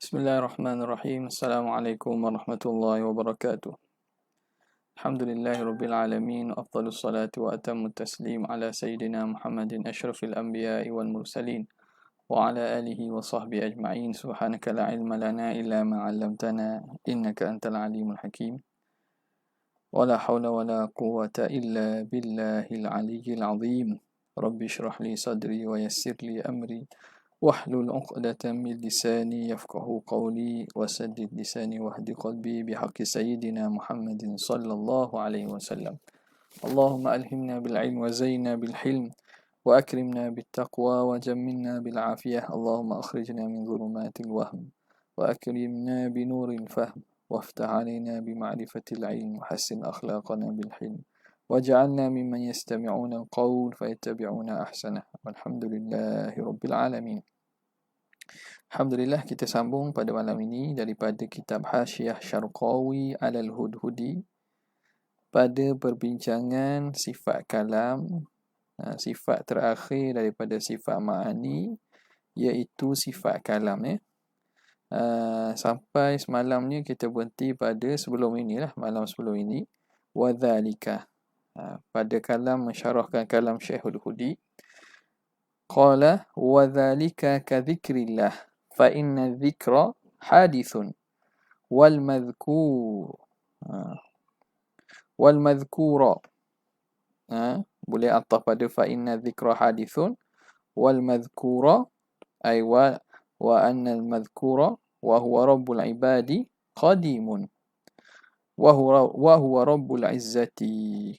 Bismillahirrahmanirrahim. Assalamualaikum warahmatullahi wabarakatuh. Alhamdulillahi rabbil alamin. Afdhalus salatu wa atammu taslim ala sayyidina Muhammadin asyrafil anbiya'i wal mursalin wa ala alihi wa sahbihi ajma'in. Subhanaka la ilma lana illa ma 'allamtana innaka antal alimul hakim. Wa la hawla wa la quwwata illa billahil aliyyil azim. Rabbi shrah li sadri wa yassir li amri واحلل عقدة من لساني يفقه قولي وسدد لساني واهد قلبي بحق سيدنا محمد صلى الله عليه وسلم. اللهم ألهمنا بالعلم وزينا بالحلم وأكرمنا بالتقوى وجملنا بالعافية. اللهم أخرجنا من ظلمات الوهم وأكرمنا بنور الفهم وافتح علينا بمعرفة العلم وحسن أخلاقنا بالحلم واجعلنا ممن يستمعون القول فيتبعون أحسنه والحمد لله رب العالمين. Alhamdulillah, kita sambung pada malam ini daripada kitab Hasyiah Syarqawi Alal Hudhudi pada perbincangan sifat kalam, sifat terakhir daripada sifat ma'ani, iaitu sifat kalam. Sampai semalamnya kita berhenti pada sebelum inilah, malam sebelum ini, wadhalika, pada kalam mensyarahkan kalam Syekh Hudhudi. Qala wadhalika ka dhikrillah fa inna dhikra hadithun wal madhkura boleh ataf pada fa inna dhikra hadithun wal madhkura ay wa anna al madhkura wa huwa rabbul ibadi qadimun wa huwa rabbul izzati.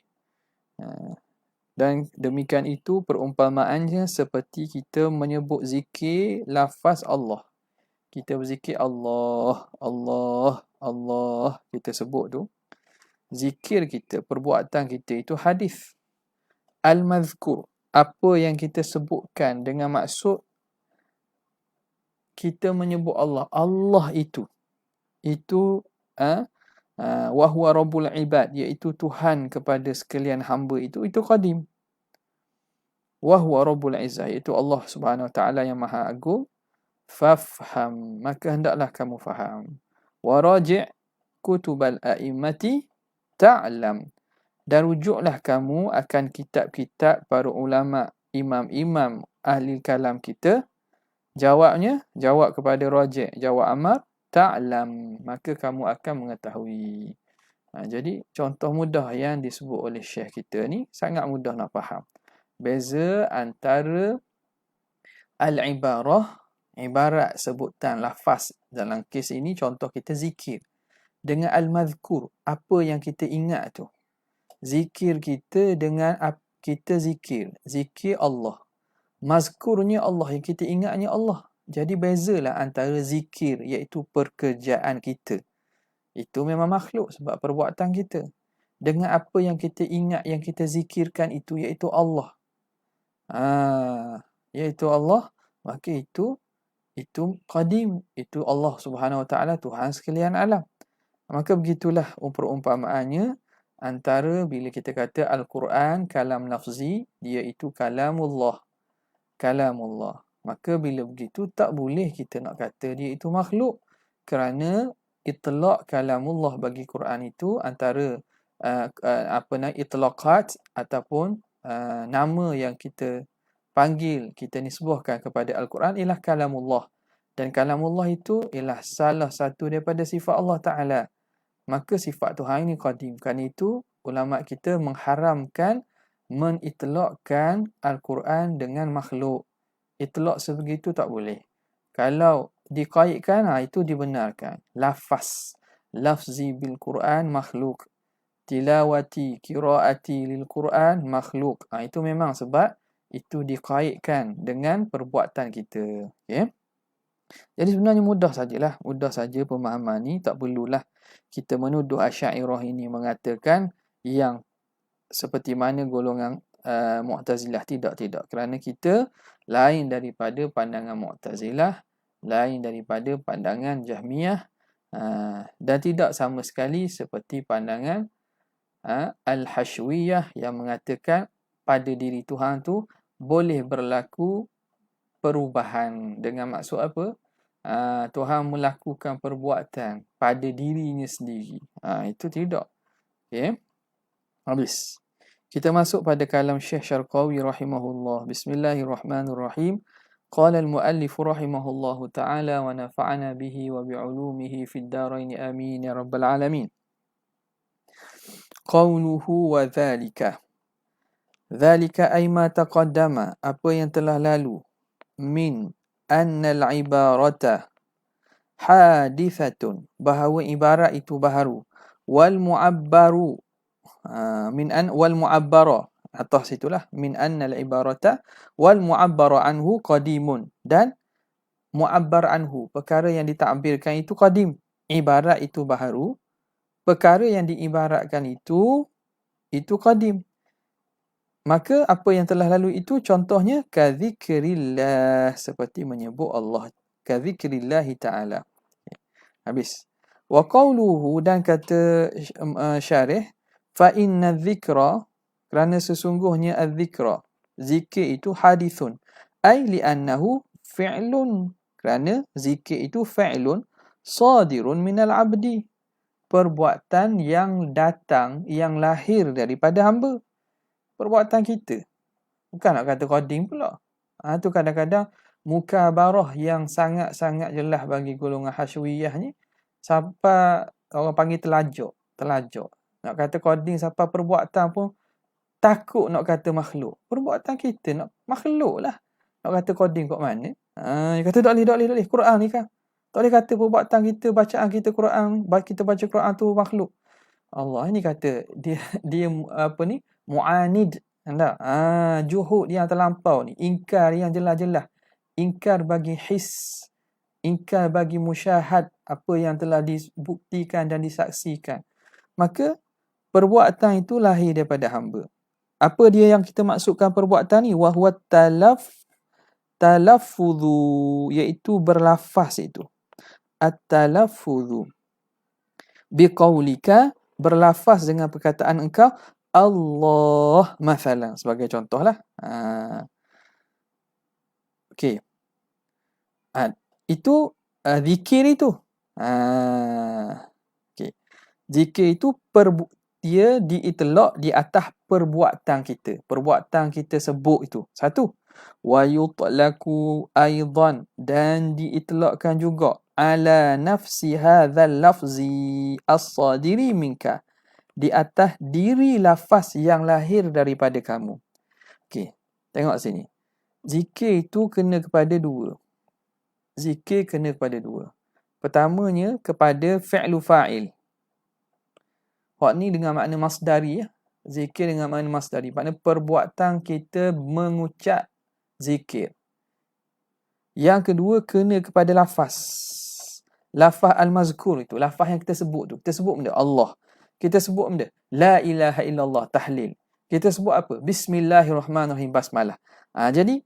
Dan demikian itu perumpamaannya seperti kita menyebut zikir lafaz Allah. Kita berzikir Allah, Allah, Allah, kita sebut tu. Zikir kita, perbuatan kita itu hadis. Al-mazkur, apa yang kita sebutkan dengan maksud kita menyebut Allah. Allah itu wa huwa rabbul ibad, iaitu Tuhan kepada sekalian hamba itu qadim. Wa huwa rabbul izzah, iaitu Allah Subhanahu wa taala yang maha agung. Fafham, maka hendaklah kamu faham. Wa raji' kutubal a'immati ta'lam, dan rujuklah kamu akan kitab-kitab para ulama, imam-imam ahli kalam kita. Jawab kepada raji', jawab amar, ta'lam, maka kamu akan mengetahui. Jadi contoh mudah yang disebut oleh Syekh kita ni sangat mudah nak faham. Beza antara al-ibarah, ibarat sebutan lafaz dalam kes ini, contoh kita zikir, dengan al-madhkur, apa yang kita ingat tu. Zikir kita dengan kita zikir Allah. Mazkurnya Allah, yang kita ingatnya Allah. Jadi bezalah antara zikir, iaitu pekerjaan kita. Itu memang makhluk sebab perbuatan kita. Dengan apa yang kita ingat, yang kita zikirkan itu, iaitu Allah. Iaitu Allah, maka itu qadim, itu Allah Subhanahu wa taala, Tuhan sekalian alam. Maka begitulah perumpamaannya antara bila kita kata Al-Quran kalam lafzi, dia itu kalamullah. Maka bila begitu tak boleh kita nak kata dia itu makhluk, kerana itlaq kalamullah bagi Quran itu antara itlaqat ataupun nama yang kita panggil, kita nisbahkan kepada Al-Quran ialah kalamullah. Dan kalamullah itu ialah salah satu daripada sifat Allah Ta'ala. Maka sifat Tuhan ini qadim. Kerana itu ulama kita mengharamkan menitlaqkan Al-Quran dengan makhluk. Itlaq sebegitu tak boleh. Kalau dikaitkan, itu dibenarkan. Lafzi bil Quran makhluk. Tilawati, qiraati lil Quran makhluk. Itu memang sebab itu dikaitkan dengan perbuatan kita. Okay? Jadi sebenarnya mudah saja pemahaman ni. Tak perlulah kita menuduh Asy'ariyah ini mengatakan yang seperti mana golongan Mu'tazilah. Tidak. Kerana kita lain daripada pandangan Mu'tazilah, lain daripada pandangan Jahmiyah, dan tidak sama sekali seperti pandangan Al-Hashwiyah yang mengatakan pada diri Tuhan tu boleh berlaku perubahan. Dengan maksud apa? Tuhan melakukan perbuatan pada dirinya sendiri. Itu tidak. Okay. Habis. Kita masuk pada kalam Syekh Syarqawi rahimahullah. Bismillahirrahmanirrahim. Qala al-muallif rahimahullahu ta'ala wa nafa'ana bihi wa bi'ulumihi fid darain amin ya rabbal alamin. Qawluhu wa dhalika. Dhalika ay ma taqaddama, apa yang telah lalu. Min anna al-ibarata hadithatun, bahawa ibarat itu baharu. Wal mu'abbaru wal mu'abbara, atas itulah min anna al-ibarata wal mu'abbara anhu qadimun, dan mu'abbar anhu, perkara yang ditakbirkan itu qadim. Ibarat itu baharu, perkara yang diibaratkan itu qadim. Maka apa yang telah lalu itu contohnya kadzikrillah, seperti menyebut Allah, kadzikrillah ta'ala. Habis. Wa qawluhu, dan kata syarih, fa inna dzikra, kerana sesungguhnya adzikra, zikir itu hadithun, ay li'annahu fi'lun, kerana zikir itu fi'lun sadirun minal abdi, perbuatan yang datang, yang lahir daripada hamba. Perbuatan kita. Bukan nak kata qadim pula. Tu kadang-kadang mukabarah yang sangat-sangat jelas bagi golongan hasyawiyah ni, sampai orang panggil telajak. Nak kata qadim sampai perbuatan pun takut nak kata makhluk. Perbuatan kita nak makhluk lah. Nak kata qadim kat mana? Dia kata tak boleh. Quran ni kan. Tak boleh kata perbuatan kita, bacaan kita Quran, kita baca Quran tu makhluk. Allah ni kata dia apa ni? Mu'anid. Anda juhud yang terlampau ni, ingkar yang jelas-jelas, ingkar bagi his, ingkar bagi musyahad, apa yang telah dibuktikan dan disaksikan. Maka perbuatan itu lahir daripada hamba. Apa dia yang kita maksudkan perbuatan ni? Wa huwa talaffudhu, iaitu berlafaz itu. At-talaffudhu biqaulika, berlafaz dengan perkataan engkau Allah mathalan, sebagai contohlah. Okey. Itu zikir itu. Okey. Zikir itu dia diitlaq di atas perbuatan kita. Perbuatan kita sebut itu. Satu. Wa yutlaqu aidan, dan diitlaqkan juga ala nafsi hadzal lafzi as-sadiri minka, di atas diri lafaz yang lahir daripada kamu. Okey, tengok sini. Zikir itu kena kepada dua. Pertamanya kepada fi'lu fa'il. Hak ni dengan makna masdari. Zikir dengan makna masdari. Makna perbuatan kita mengucap zikir. Yang kedua kena kepada lafaz. Lafaz al-mazkur itu. Lafaz yang kita sebut tu. Kita sebut benda Allah. Kita sebut benda la ilaha illallah, tahlil. Kita sebut apa? Bismillahirrahmanirrahim, basmalah. Jadi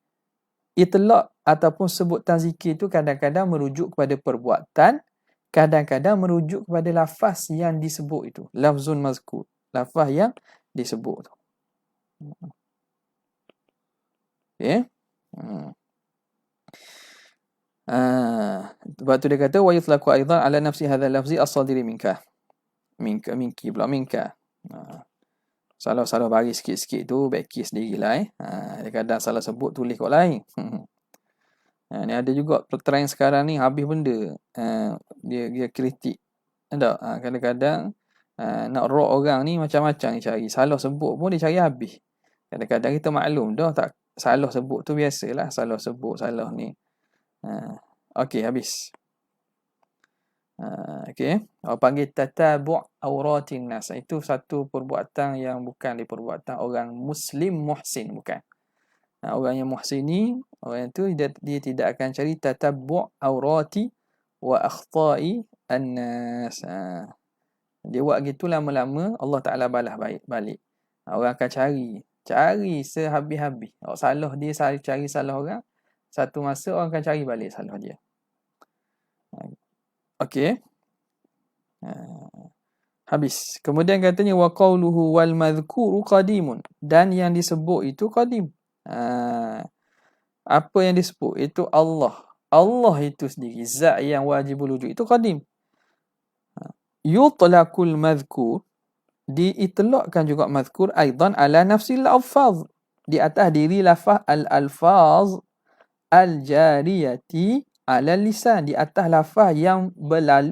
itlaq ataupun sebutan zikir itu kadang-kadang merujuk kepada perbuatan, kadang-kadang merujuk kepada lafaz yang disebut itu. Lafzun mazkur, lafaz yang disebut tu. Okey. Sebab tu dia kata wa yutlaqu aidan ala nafsi hadzal lafzi as-sadiri minka. Minki pula minka. Salah bagi sikit-sikit tu baki sendirilah. Dia kadang salah sebut tulis kat lain. Ni ada juga trend sekarang ni habis benda. Dia kritik. Ada kadang-kadang nak rock orang ni macam-macam dia cari. Salah sebut pun dia cari habis. Kadang-kadang kita maklum dah tak salah sebut tu biasalah, salah sebut, salah ni. Okey, habis. Okey, orang panggil tatabu' auratin nas. Itu satu perbuatan yang bukan di perbuatan orang muslim muhsin, bukan. Orang yang muhsin ni, orang itu dia tidak akan cari tatabu' aurati wa akhta'i an-nas. Dia buat gitu lama-lama Allah Taala balas balik. Orang akan cari sehabis-habis. Salah dia cari salah orang, satu masa orang akan cari balik salah dia. Okey. Habis. Kemudian katanya wa qawluhu wal madhkuru qadimun, dan yang disebut itu qadim. Apa yang disebut itu Allah. Allah itu sendiri, zat yang wajibul wujud itu qadim. Yutlaqul madhkur, diitlaqkan juga madhkur aidan ala nafsil alfaz, di atas diri lafaz al-alfaz al-jariyati ala lisan, di atas lafaz yang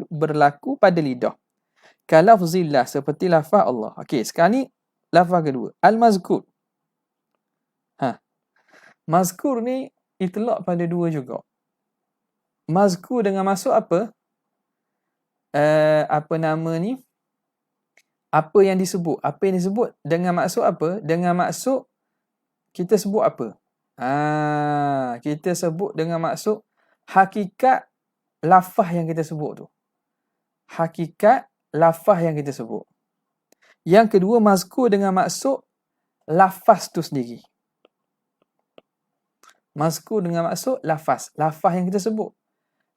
berlaku pada lidah. Kalafzillah, seperti lafaz Allah. Okey, sekarang ni lafaz kedua, al-mazkur. Mazkur ni itlaq pada dua juga. Mazkur dengan maksud apa? Apa nama ni? Apa yang disebut? Apa yang disebut dengan maksud apa? Dengan maksud kita sebut apa? Kita sebut dengan maksud hakikat lafaz yang kita sebut tu. Hakikat lafaz yang kita sebut. Yang kedua, mazkur dengan maksud lafaz tu sendiri. Mazkur dengan maksud lafaz yang kita sebut.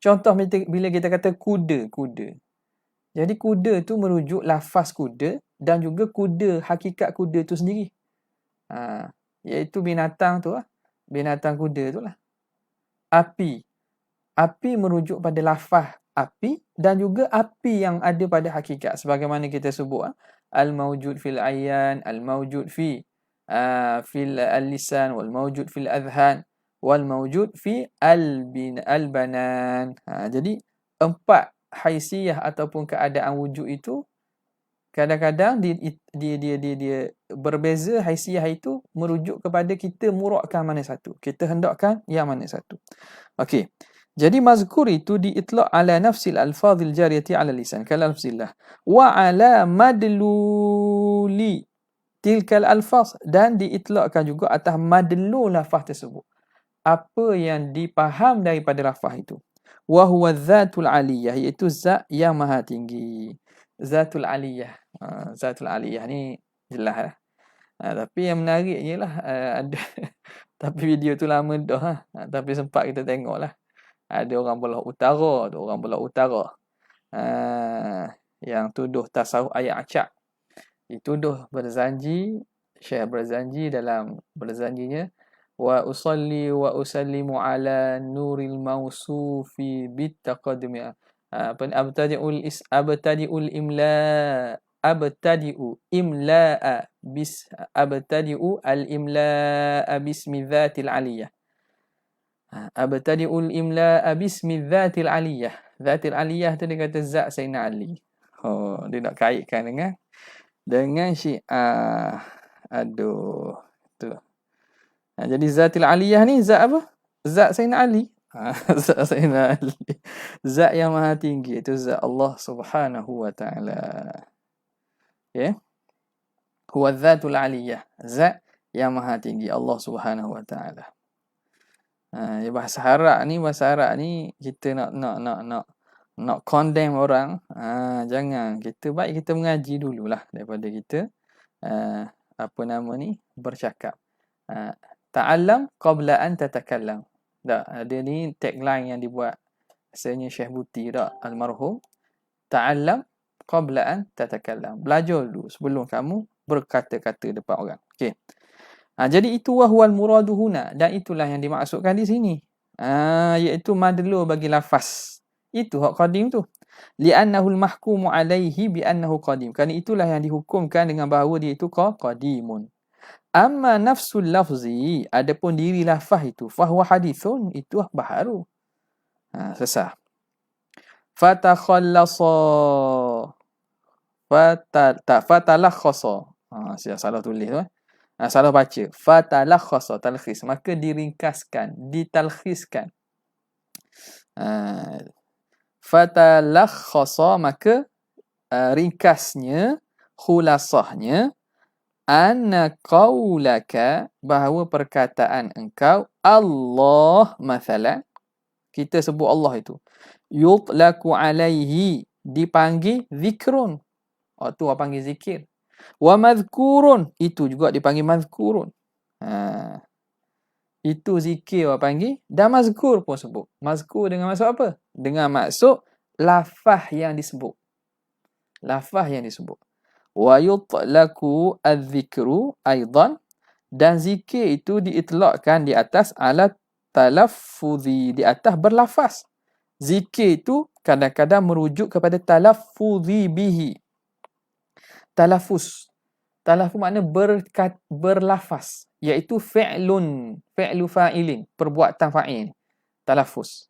Contoh bila kita kata kuda. Jadi kuda tu merujuk lafaz kuda dan juga kuda, hakikat kuda tu sendiri. Iaitu binatang tu lah. Binatang kuda tu lah. Api merujuk pada lafaz api dan juga api yang ada pada hakikat. Sebagaimana kita sebut, al-mawjud fil ayyan, al-mawjud fil al-lisan, wal-mawjud fil adhan, wal-mawjud fi al-banan. Jadi 4 haisiyah ataupun keadaan wujud itu kadang-kadang dia berbeza. Haisiyah itu merujuk kepada kita murakkan mana satu, kita hendakkan yang mana satu. Okey. Jadi mazkur itu diitlaq ala nafsil alfazil jariyati ala lisan kala lafzillah wa ala madluli tilkal alfaz, dan diitlaqkan juga atas madlul lafaz tersebut, apa yang dipaham daripada lafaz itu. Wa huwa dzatul aliyah, iaitu zat yang maha tinggi. Zatul aliyah. Zatul aliyah ni jelas lah. Tapi yang menarik ialah ada tapi video tu lama dah. Tapi sempat kita tengok lah. Ada orang belah utara, ada orang belah utara. Yang tuduh tasawuf ayat acak. Dituduh berzanji, Syekh berzanji dalam berzanjinya, wa usalli wa usallimu ala nuril mausufi bitaqaddumi abtadi'ul al-imla'a bismi dzatil aliyah. Abtadi'ul imla'a bismi dzatil aliyah. Dzatil aliyah tu dia kata zat Sayyidina Ali. Dia nak kaitkan dengan Syiah. Aduh, tu. Jadi zatil aliyah ni zat apa? Zat Sayyidina Ali. Zat Sayyidina Ali. Zat yang maha tinggi, itu zat Allah Subhanahu wa ta'ala. Okay? Huwa dzatul aliyah. Zat yang maha tinggi, Allah Subhanahu wa ta'ala. Bahasa Arab ni kita nak condemn orang, jangan. Baik kita mengaji dululah daripada kita bercakap. Ta'allam qabla an tatakallam. Ada ni tagline yang dibuat rasanya Syekh Buti almarhum. Ta'allam qabla an tatakallam. Belajar dulu sebelum kamu berkata-kata depan orang. Okey. Jadi itu wahwal muradu huna, dan itulah yang dimaksudkan di sini. Iaitu madlu bagi lafaz. Itu hak qadim tu. Li'annahu al-mahkumu alaihi bi annahu qadim. Kerana itulah yang dihukumkan dengan bahawa dia itu qadimun. Amma nafsul lafzi, adapun diri lafaz itu, fahuwa hadithun, itu baharu. Sesah. Fatalakhasa. Salah tulis tu. Salah baca. Fatalakhasa, talkhis. Maka diringkaskan, ditalkhiskan. Fatalakhasa, maka ringkasnya, khulasahnya, anna qaulaka, bahawa perkataan engkau, Allah mathalan, kita sebut Allah itu, yutlaqu alaihi, dipanggil zikrun, tu orang panggil zikir, wa madhkurun, itu juga dipanggil madhkurun. Itu zikir orang panggil, dan mazkur pun sebut. Mazkur dengan maksud apa? Dengan maksud lafaz yang disebut. Lafaz yang disebut. Wa yutlaqu adh-dhikru aidan, dan zikir itu diitlaqkan di atas ala talaffuzi, di atas berlafaz. Zikir itu kadang-kadang merujuk kepada talaffuzi bihi. Talafuz. Talafuz makna berlafaz, iaitu fi'lu fa'ilin, perbuatan fa'il. Talafuz.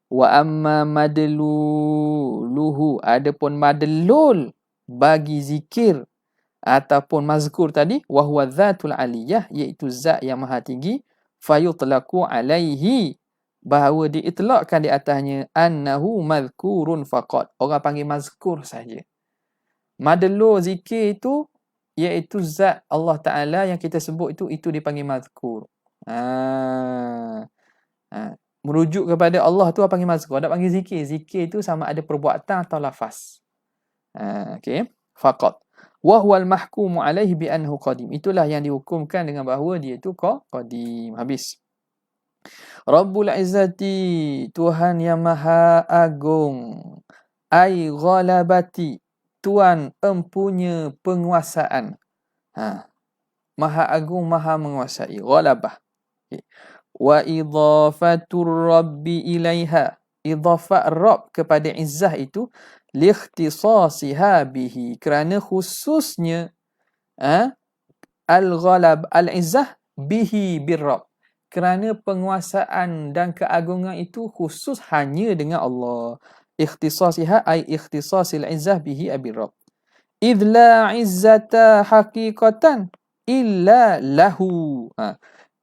Wa amma madluluhu, adapun madlul bagi zikir ataupun mazkur tadi, wa huwa dzatul aliyah, iaitu zat yang maha tinggi, fayutlaqu alaihi, bahawa diitlaqkan di atasnya annahu mazkurun faqat, orang panggil mazkur saja. Madlul zikir itu iaitu zat Allah Taala yang kita sebut itu dipanggil mazkur. Merujuk kepada Allah tu apa panggil mazkur, ada panggil zikir. Zikir itu sama ada perbuatan atau lafaz. Okey, faqat. Wa huwal mahkumu alaihi bi annahu qadim. Itulah yang dihukumkan dengan bahawa dia itu qadim. Habis. Rabbul Izzati, Tuhan yang Maha Agung. Ai ghalabati, Tuan empunya penguasaan. Maha Agung, Maha menguasai. Ghalabah. Okay. Wa idhafatur rabbi ilaiha, idhafat Rabb kepada izzah itu, liikhtisasiha bihi, kerana khususnya al-ghalab, al-izzah bihi bir-Rabb, kerana penguasaan dan keagungan itu khusus hanya dengan Allah. Ikhtisasiha ay ikhtisasil izzah bihi bir-Rabb. Idh la izzata haqiqatan illa lahu.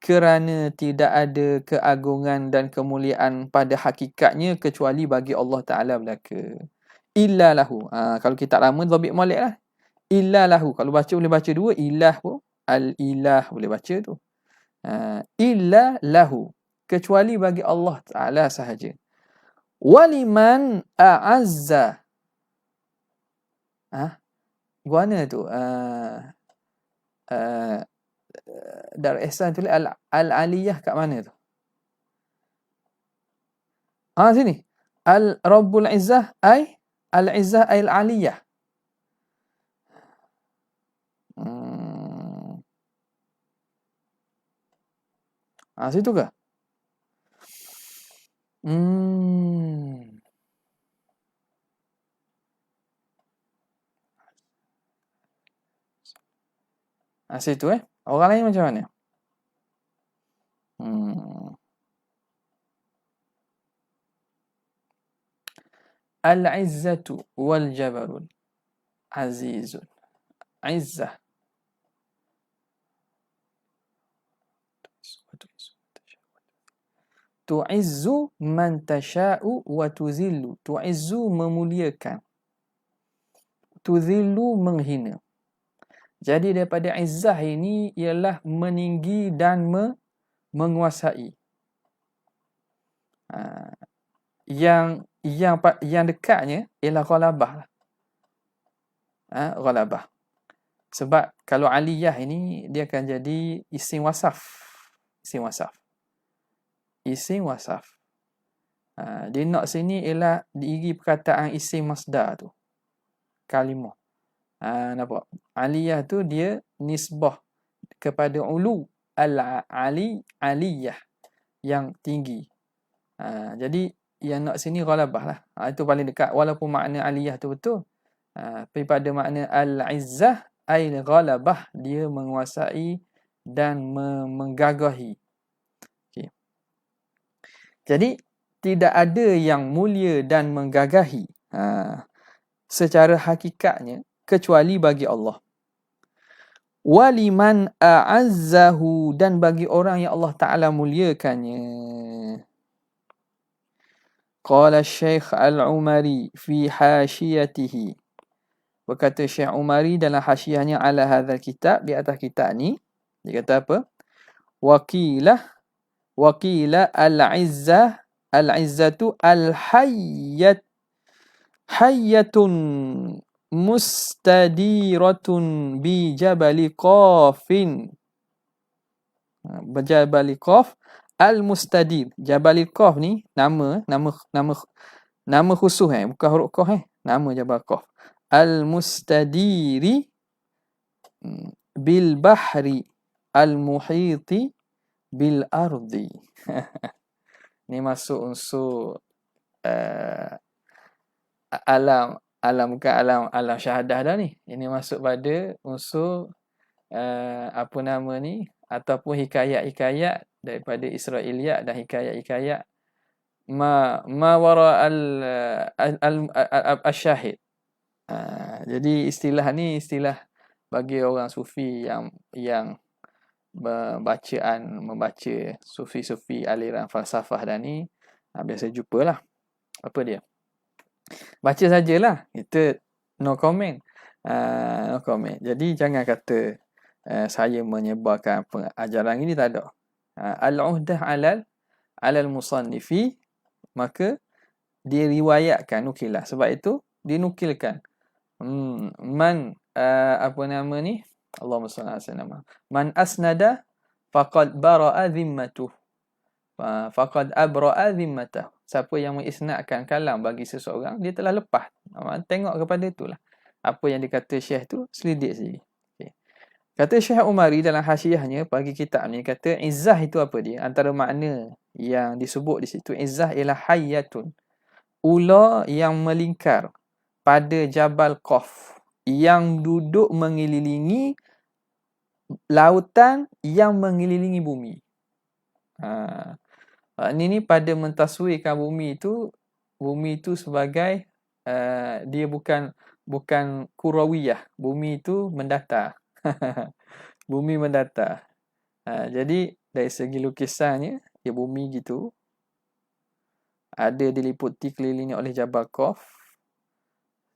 Kerana tidak ada keagungan dan kemuliaan pada hakikatnya kecuali bagi Allah Ta'ala belaka. Illa lahu. Kalau kita lama dhabit malik lah. Illa lahu. Kalau baca boleh baca dua. Ilah pun. Al-ilah boleh baca tu. Illa lahu. Kecuali bagi Allah Ta'ala sahaja. Waliman a'azza. Guana tu. Dar ihsan tulis al-aliyah kat mana tu? Sini. Al-Rabbul Izzah ay al-Izzah ay al-aliyah. Situ ke? Situ Orang lain macam mana? Al-izzatu wal jabarun azizun. Izzah. Tu'izzu man tasha'u wa tuzillu. Tu'izzu memuliakan. Tuzillu menghina. Jadi daripada izzah ini ialah meninggi dan menguasai. Yang dekatnya ialah ghalabah. Ghalabah. Sebab kalau aliyah ini dia akan jadi isim wasaf. Isim wasaf. Isim wasaf. Dia nak sini ialah diiri perkataan isim masdar tu. Kalimah. Nampak? Aliyah tu dia nisbah kepada ulu. Aliyah. Yang tinggi. Jadi yang nak sini ghalabah lah. Itu paling dekat. Walaupun makna aliyah tu betul. Tapi pada makna al-izzah ay ghalabah, dia menguasai dan menggagahi. Okay. Jadi tidak ada yang mulia dan menggagahi secara hakikatnya kecuali bagi Allah. Waliman a'azzahu, dan bagi orang yang Allah Ta'ala muliakannya. Qala Syekh Al-Umari fi hashiyatihi. Berkata Syekh Umari dalam hasyiahnya ala hadzal kitab, di atas kitab ni, dia kata apa? Waqila al-izzatu hayyatun mustadiratun bi jabali qafin. Jabali qaf al-mustadir. Jabali qaf ni nama khusus bukan huruf qaf nama Jabal Qaf. Al-mustadiri bil bahri al-muhiti bil ardi. Ini masuk unsur alam bukan alam syahadah dah ni. Ini masuk pada unsur apa nama ni, ataupun hikayat-hikayat daripada Israiliyat dan hikayat-hikayat ma wara al-syahid. Jadi istilah ni istilah bagi orang sufi yang membaca sufi-sufi aliran falsafah dah ni, biasa jumpalah. Apa dia? Baca sajalah. Kita no comment. No comment. Jadi jangan kata saya menyebarkan ajaran ini, tak ada. Al-uhdah alal musannifi, maka diriwayatkan, nukilah. Sebab itu dinukilkan. Apa nama ni? Allahumma salli ala sayyidina. Man asnada faqad bara'a zimmatuh. Faqad abra'a zimmatuh. Siapa yang mengisnadkan kalam bagi seseorang, dia telah lepas. Tengok kepada itulah. Apa yang dikata Syekh tu, selidik sendiri. Okay. Kata Syekh Umari dalam hasyiahnya bagi kitab ni, kata izzah itu apa dia? Antara makna yang disebut di situ, izzah ialah hayyatun, ular yang melingkar pada Jabal Qaf, yang duduk mengelilingi lautan yang mengelilingi bumi. Ini pada mentaswirkan bumi itu sebagai dia bukan kurawiyah. Bumi itu mendatar. Bumi mendatar. Jadi dari segi lukisannya, ya bumi gitu, ada diliputi kelilingi oleh Jabal Qaf.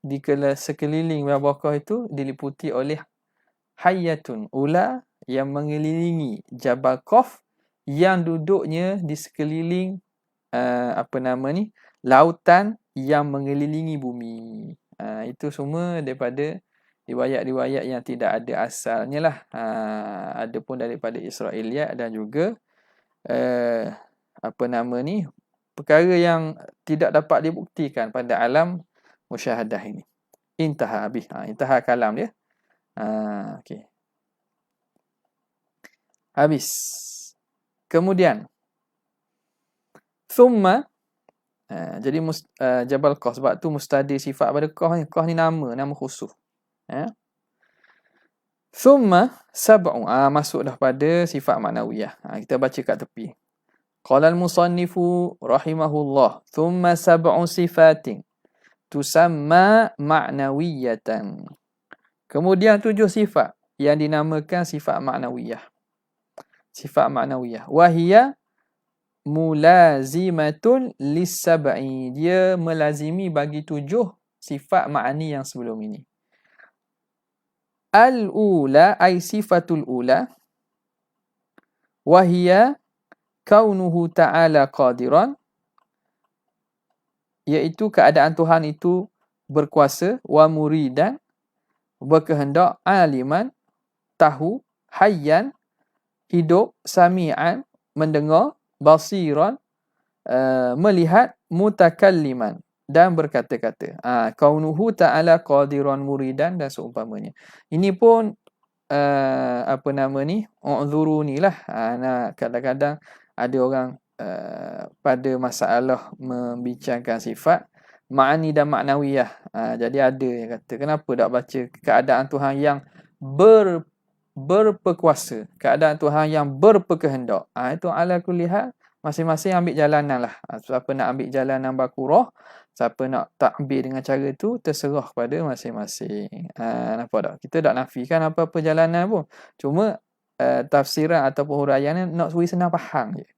Di sekeliling Jabal Qaf itu diliputi oleh hayyatun, ular yang mengelilingi Jabal Qaf, yang duduknya di sekeliling lautan yang mengelilingi bumi. Itu semua daripada riwayat-riwayat yang tidak ada asalnya lah. Ada pun daripada Israiliyat dan juga perkara yang tidak dapat dibuktikan pada alam musyahadah ini. Intaha habis. Intaha kalam dia. Okey. Habis. Kemudian thumma, jadi Jabal Qaf, sebab tu mustadir sifat pada Qaf ni. Qaf ni nama khusus. Thumma sab'u, masuk dah pada sifat maknawiyah. Kita baca kat tepi. Qala al-musannifu rahimahullah, thumma sab'u sifatin tusamma ma'nawiyatan. Kemudian 7 sifat yang dinamakan sifat maknawiyah. Sifat maknawiyah. Wahiyya mulazimatun lis-sab'i. Dia melazimi bagi 7 sifat ma'ani yang sebelum ini. Al-ula ay sifatul ula. Wahiyya kaunuhu ta'ala qadiran. Iaitu keadaan Tuhan itu berkuasa, wa muridan, berkehendak, aliman, tahu, hayyan, hidup, sami'an, mendengar, basiran, melihat, mutakalliman, dan berkata-kata. Kaunuhu ta'ala qadiran muridan dan seumpamanya. Ini pun u'dzuruni lah. Kadang-kadang ada orang pada masalah membincangkan sifat ma'ani dan maknawiyah. Jadi ada yang kata, kenapa tak baca keadaan Tuhan yang berperkuasa, keadaan Tuhan yang berperkehendak. Itu ala kulli hal, masing-masing ambil jalanan lah. Siapa nak ambil jalanan Baqarah, siapa nak takbir dengan cara tu, terserah kepada masing-masing. Nampak tak? Kita tak nafikan apa-apa jalanan pun. Cuma tafsiran ataupun huraiannya nak suruh senang faham je.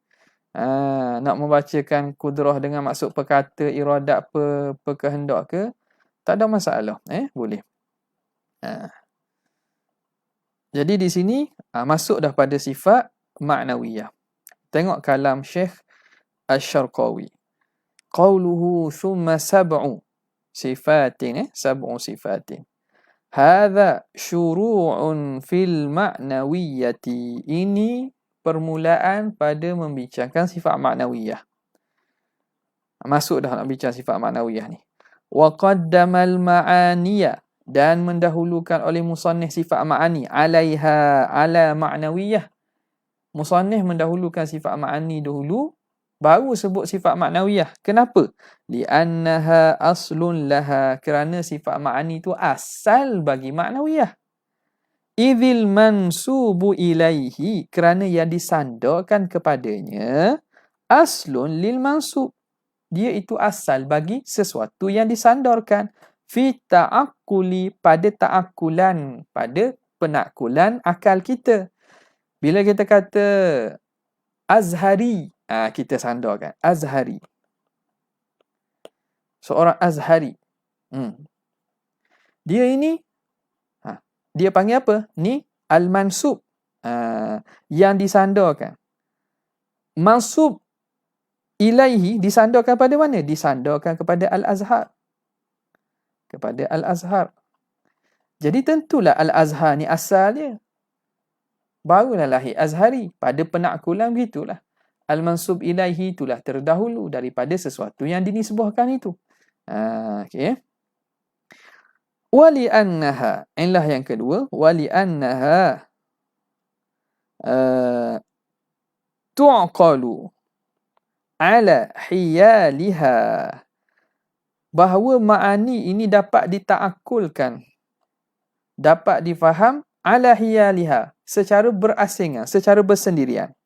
Nak membacakan kudrah dengan maksud perkata, iradat, perkehendak ke, tak ada masalah. Boleh. Jadi di sini masuk dah pada sifat maknawiyah. Tengok kalam Syekh Asy-Syarqawi. Qauluhu thumma sab'u sifatin, sab'u sifatin. Hadza syuru'un fil ma'nawiyyati. Ini permulaan pada membincangkan sifat maknawiyah. Masuk dah nak bincang sifat maknawiyah ni. Wa qaddamal ma'aniyah, dan mendahulukan oleh musannif sifat ma'ani alaiha ala ma'nawiyah. Musannif mendahulukan sifat ma'ani dahulu baru sebut sifat ma'nawiyah. Kenapa? Li'annaha aslun laha, kerana sifat ma'ani itu asal bagi ma'nawiyah. Idzil mansubu ilaihi, kerana yang disandarkan kepadanya aslun lil mansub, dia itu asal bagi sesuatu yang disandarkan. Fi ta'akkuli, pada ta'akkulan, pada penakkulan akal kita. Bila kita kata Azhari, kita sandarkan Azhari, seorang Azhari. Dia ini dia panggil apa? Ni al-mansub, yang disandarkan. Mansub ilaihi disandarkan pada mana? Disandarkan kepada Al-Azhar. Kepada Al-Azhar. Jadi tentulah Al-Azhar ni asal dia. Barulah lahir Azhari. Pada penakkulan begitulah. Al-mansub ilaihi itulah terdahulu daripada sesuatu yang dinisbahkan itu. Okey. Wali annaha, ilah yang kedua, wali annaha tu'qalu ala hiyaliha, bahawa ma'ani ini dapat dita'akulkan, dapat difaham ala hiyaliha, secara berasingan, secara bersendirian.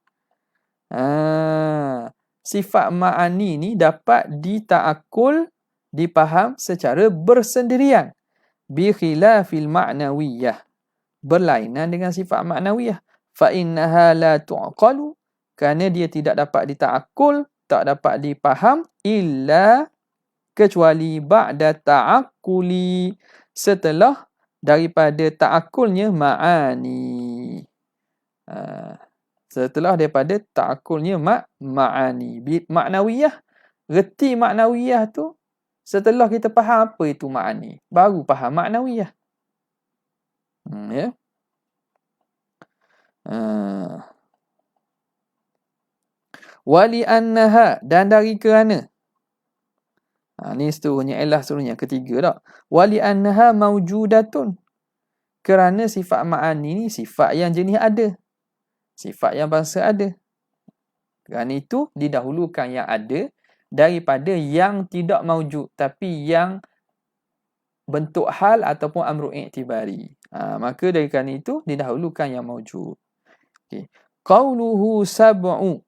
Sifat ma'ani ini dapat dita'akul, dipaham secara bersendirian. Bi khilafil ma'nawiyah, berlainan dengan sifat ma'nawiyah. Fa innaha la tu'qalu, kerana dia tidak dapat dita'akul, tak dapat dipaham, illa, kecuali ba'da ta'akuli, setelah daripada ta'akulnya ma'ani. Setelah daripada ta'akulnya ma'ani. Ma'nawiyah, reti ma'nawiyah tu setelah kita faham apa itu ma'ani, baru faham ma'nawiyah. Ya. Wali annaha, dan dari kerana. Ni seterusnya, seterusnya ketiga tak. Wali annaha mawjudatun, kerana sifat ma'ani ni sifat yang jenis ada, sifat yang bangsa ada. Kerana itu didahulukan yang ada daripada yang tidak maujud, tapi yang bentuk hal ataupun amru i'tibari. Maka dari kerana itu didahulukan yang maujud. Okay. Qauluhu sab'u,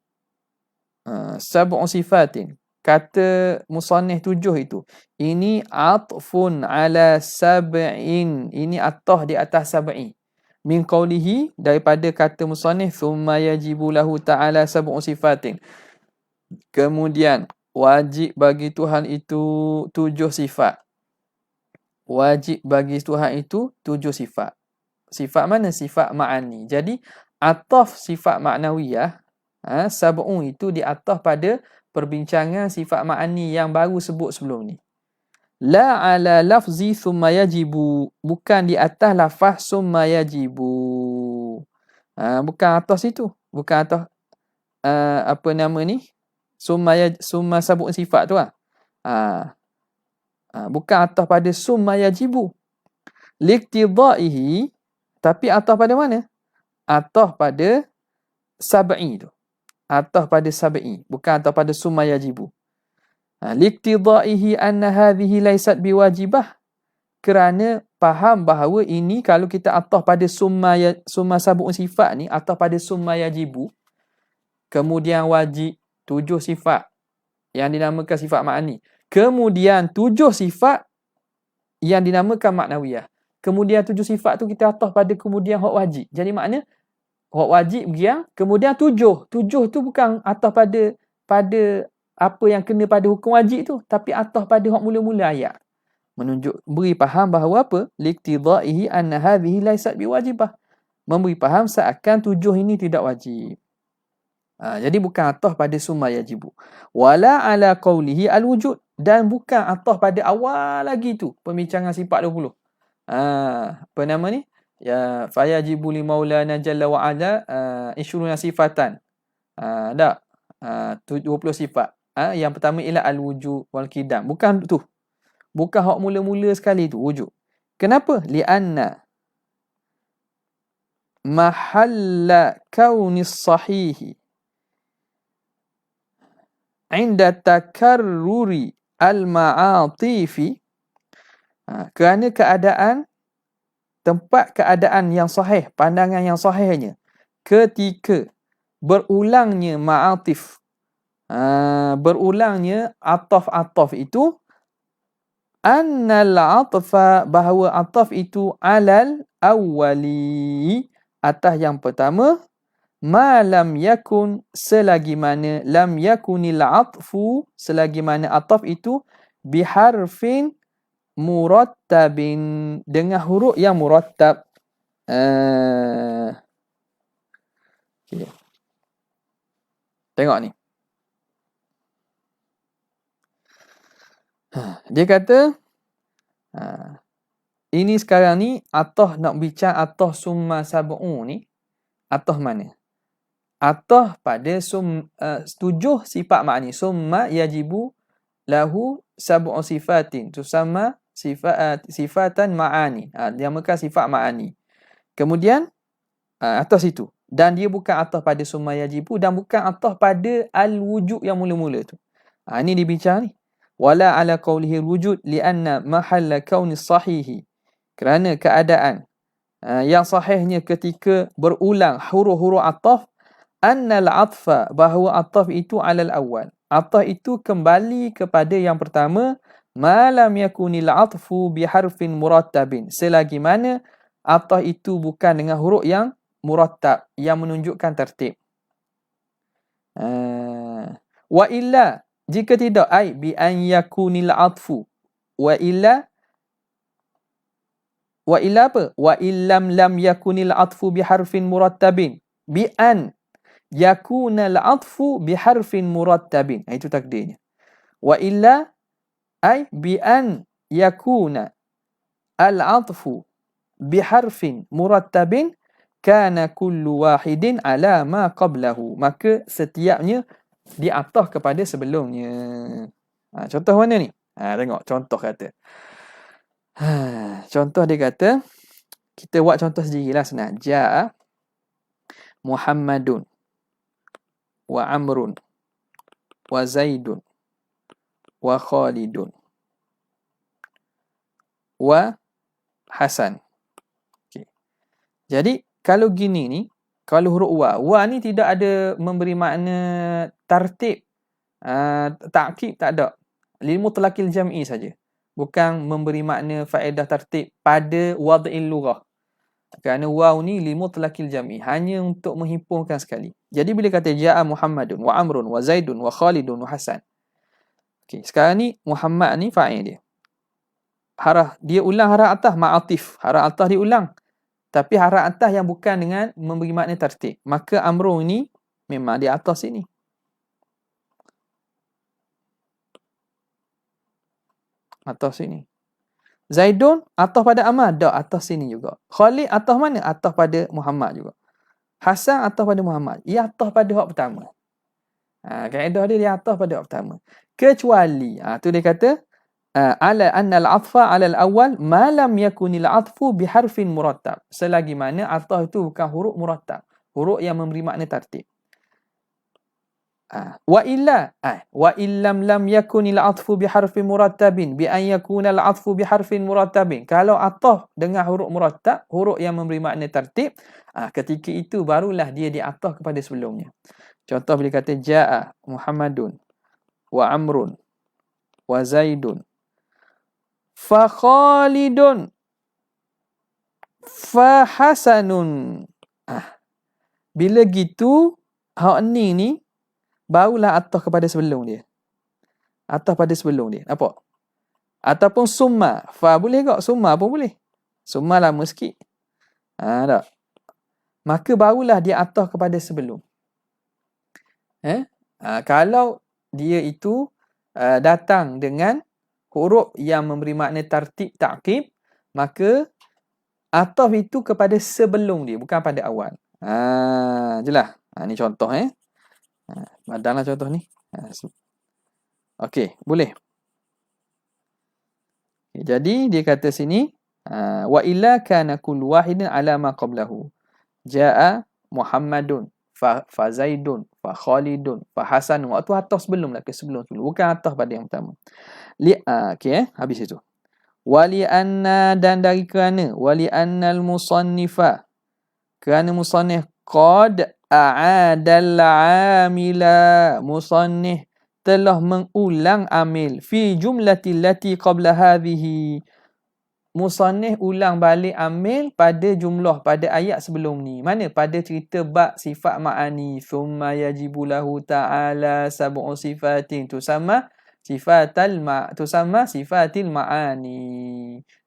sab'u sifatin, kata musannif 7 itu, ini atfun ala sab'in, ini atah di atas sab'i. Min qawlihi, daripada kata musannif, thumma yajibu lahu ta'ala sab'u sifatin, kemudian wajib bagi Tuhan itu 7 sifat. Wajib bagi Tuhan itu 7 sifat. Sifat mana? Sifat ma'ani. Jadi ataf sifat ma'nawiyah, sab'u itu diataf pada perbincangan sifat ma'ani yang baru sebut sebelum ni. La ala lafzi thumma yajibu, bukan di atas lafaz thumma yajibu. Bukan atas itu, bukan atas apa nama ni, summa sabuk sifat tu bukan atas pada summa yajibu. Liqtidaihi, tapi atas pada mana? Atas pada sab'i tu. Atas pada sab'i, bukan atas pada summa yajibu. Liqtidaihi anna hadhihi laysat biwajibah, kerana faham bahawa ini kalau kita atas pada summa sabuk sifat ni, atas pada summa yajibu, kemudian wajib 7 sifat yang dinamakan sifat ma'ani, kemudian 7 sifat yang dinamakan ma'nawiyah, kemudian 7 sifat tu kita atas pada kemudian hak wajib. Jadi makna hak wajib yang kemudian 7 tu bukan atas pada apa yang kena pada hukum wajib tu, tapi atas pada hak mula-mula ayat, menunjuk, beri faham bahawa apa? Liqtidaihi anna hadhihi laysat biwajibah, memberi faham seakan 7 ini tidak wajib. Jadi bukan atas pada summa yajibu. Wala ala qawlihi al-wujud, dan bukan atas pada awal lagi tu pembincangan sifat 20. Apa nama ni? Ya, fayajibu li maulana jalla wa ala ishruna sifatan. Tak? 20 sifat. Yang pertama ialah al-wujud wal qidam. Bukan tu. Bukan hak mula-mula sekali tu wujud. Kenapa? Li'anna mahalla kaunis sahihi, inda takarruri al-ma'atifi, kerana tempat keadaan yang sahih, pandangan yang sahihnya ketika berulangnya ma'atif, berulangnya ataf-ataf itu, annal atfa, bahawa ataf itu alal awwali, atas yang pertama, ma lam yakun, selagi mana lam yakunil atfu, selagi mana ataf itu biharfin murattabin, dengan huruf yang murattab. Okay. Tengok ni. Dia kata ini sekarang ni atah nak bicara atah summa sab'u ni, atah mana? Atah pada 7 sifat ma'ani. Summa yajibu lahu sab'u sifatin tusamma sifatan ma'ani. Dia mereka sifat ma'ani. Kemudian atas itu, dan dia bukan atas pada summa yajibu, dan bukan atas pada al-wujud yang mula-mula tu. Ini dibincang ni. Wala ala qawlihi wujud lianna mahalla kauni sahihi, kerana keadaan yang sahihnya ketika berulang huruf-huruf ataf, annal atfa, bahawa ataf itu alal awal, ataf itu kembali kepada yang pertama, malam yakunil atfu biharfin murattabin, selagi mana ataf itu bukan dengan huruf yang murattab, yang menunjukkan tertib. Wa illa, jika tidak, ai bi an yakunil atfu, wa illa apa? Wa illam lam yakunil atfu biharfin murattabin, bi an yakunal atfu biharfin murattabin. Itu takdirnya. Wa illa ay bi an yakuna al-atfu biharfin murattabin kana kullu wahidin ala ma qablahu, maka setiapnya diatah kepada sebelumnya. Contoh mana ni? Tengok contoh kata. Contoh dia kata, kita buat contoh sendirilah senang. Ja'a Muhammadun wa Amrun wa Zaidun wa Khalidun wa Hasan. Okay. Jadi kalau gini ni, kalau huruf wa ni tidak ada memberi makna tartib, ta'kid, tak ada. Lil mutlaqil jam'i saja. Bukan memberi makna faedah tertib pada wad'il lughah. Kerana waw ni li mutlaqil jam'i, hanya untuk menghimpunkan sekali. Jadi bila kata ja'a Muhammadun wa Amrun wa Zaidun wa Khalidun wa Hasan. Okey, sekarang ni Muhammad ni fa'il dia. Dia ulang haraf atas ma'atif. Haraf atas dia ulang. Tapi haraf atas yang bukan dengan memberi makna tertib. Maka Amrun ni memang di atas sini. Atas sini. Zaidun atas pada Ahmad, dak atas sini juga. Khalid atas mana? Atas pada Muhammad juga. Hasan atas pada Muhammad. Ia atas pada hak pertama. Kaedah dia atas pada hak pertama. Kecuali tu dia kata ala anna al-'athfa 'ala al-awwal ma lam yakunil 'athfu biharfin murattab. Selagi mana atas itu bukan huruf murattab, huruf yang memberi makna tertib. Wa illam lam yakunil atfu biharfin murattabin bi an yakunal atfu biharfin murattabin. Kalau ataf dengan huruf murattab, huruf yang memberi makna tertib, ketika itu barulah dia diataf kepada sebelumnya. Contoh bila kata jaa Muhammadun wa Amrun wa Zaidun fa Khalidun fa Hasanun. Bila gitu hak ni barulah ataf kepada sebelum dia. Ataf pada sebelum dia. Nampak? Ataupun summa. Fa boleh tak? Summa pun boleh. Summa lama sikit. Tak? Maka barulah dia ataf kepada sebelum. Kalau dia itu datang dengan huruf yang memberi makna tartib ta'kib, maka ataf itu kepada sebelum dia, bukan pada awal. Jelas? Ni contoh. Padahlah contoh ni. Okey, boleh. Jadi dia kata sini wa illa kana kullu wahidin ala ma qablahu. Jaa Muhammadun fa Zaidun fa khalidun fa hasan. Waktu atas sebelum bukan atas pada yang pertama. Okey habis itu. Wali anna dan dari kerana wali annal musannifa, kerana musannif qad a'adal amila, musannif telah mengulang amil fi jumlatil lati qabla hadhihi, musannif ulang balik amil pada jumlah pada ayat sebelum ni. Mana? Pada cerita bab sifat ma'ani. Thumma yajibu lahu ta'ala sab'u sifatin tusamma sifatil ma'ani.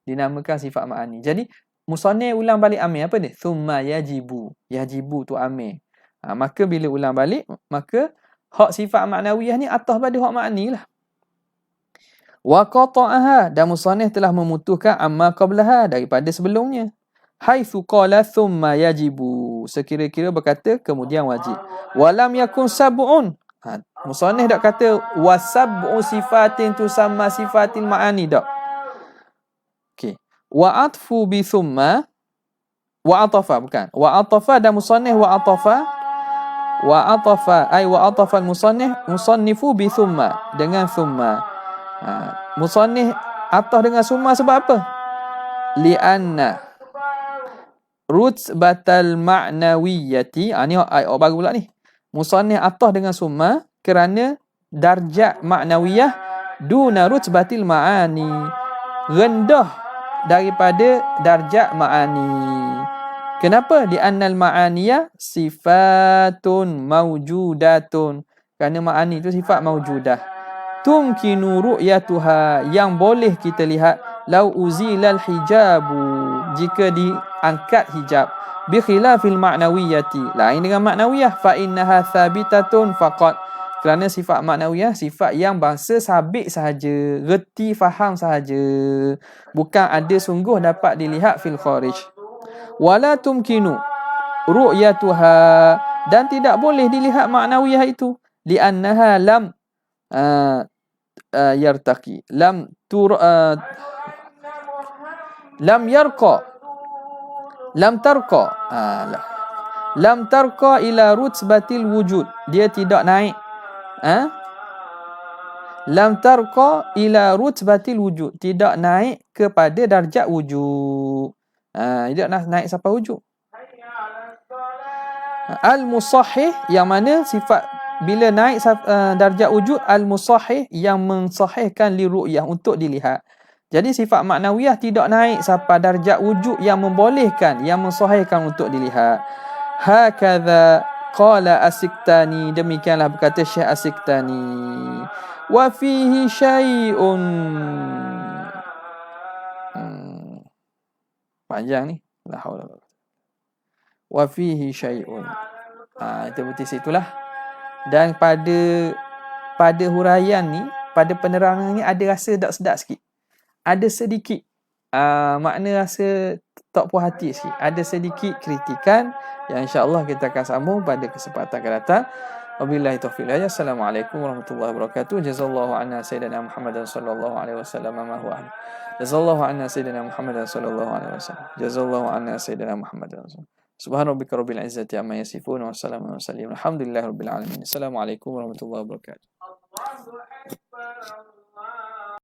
Dinamakan sifat ma'ani. Jadi musannif ulang balik amil apa dia? Thumma yajibu. Yajibu tu amil. Maka bila ulang balik, maka hak sifat maknawiyah ni atas pada hak ma'ani lah. Wa qata'aha, dan musannif telah memutuskan amma qablaha, daripada sebelumnya. Haitsu qala thumma yajibu, sekira-kira berkata kemudian wajib. Walam yakun sab'un, musannif tak kata wasab'u sifatin tusamma sifatil ma'ani dak. Okey. Wa atfu bi thumma wa atafa, bukan. Wa atafa, dan musannif wa atafa ay wa atafa al-musannif musannifu bi thumma, dengan thumma. Musannif atah dengan summa sebab apa? Lianna rutbatal ma'nawiyati, ni ayat baru pula ni. Musannif atah dengan summa kerana darjat ma'nawiyah duna rutbatil ma'ani, rendah daripada darjat ma'ani. Kenapa? Liannal ma'aniyah sifatun mawjudatun, kerana ma'ani itu sifat mawjudah. Tumkinu ru'yatuha, yang boleh kita lihat. Lau uzilal hijabu, jika diangkat hijab. Bi khilafil ma'nawiyati, lain dengan ma'nawiyah. Fa innaha thabitatun faqat, kerana sifat ma'nawiyah sifat yang bangsa sabit sahaja, reti faham sahaja, bukan ada sungguh dapat dilihat fil kharij. Wala tumkinu ru'yatuha, dan tidak boleh dilihat ma'nawiyah itu. Li'annaha lam yartaqi, lam tarqa ila rutbatil wujud, dia tidak naik lam tarqa ila rutbatil wujud, tidak naik kepada darjat wujud. Tidak naik sampai wujud. Al-musahih, yang mana sifat bila naik darjat wujud, al-musahih, yang mensahihkan li ru'yah, untuk dilihat. Jadi sifat maknawiyah tidak naik sampai darjat wujud yang membolehkan, yang mensahihkan untuk dilihat. Hakadha qala As-Siktani, demikianlah berkata Syekh As-Siktani. Wa fihi syai'un, panjang ni. La haula wala quwwata. Wa fihi syai'un. Itu berarti situlah. Dan pada huraian ni, pada penerangan ni ada rasa tak sedap sikit. Ada sedikit makna rasa tak puas hati sikit. Ada sedikit kritikan yang insya-Allah kita akan sambung pada kesempatan akan datang. Wabillahi taufiq wal hidayah. Assalamualaikum warahmatullahi wabarakatuh. Jazallahu anna sayyidina Muhammadan sallallahu alaihi wasallam ma huwa ahli. Jazallahu anna sayyidina Muhammadan sallallahu alaihi wasallam. Jazallahu anna sayyidina Muhammadan. Subhanarabbika rabbil izzati amma yasifun wa salamun alhamdulillahi rabbil alamin. Assalamualaikum warahmatullahi wabarakatuh.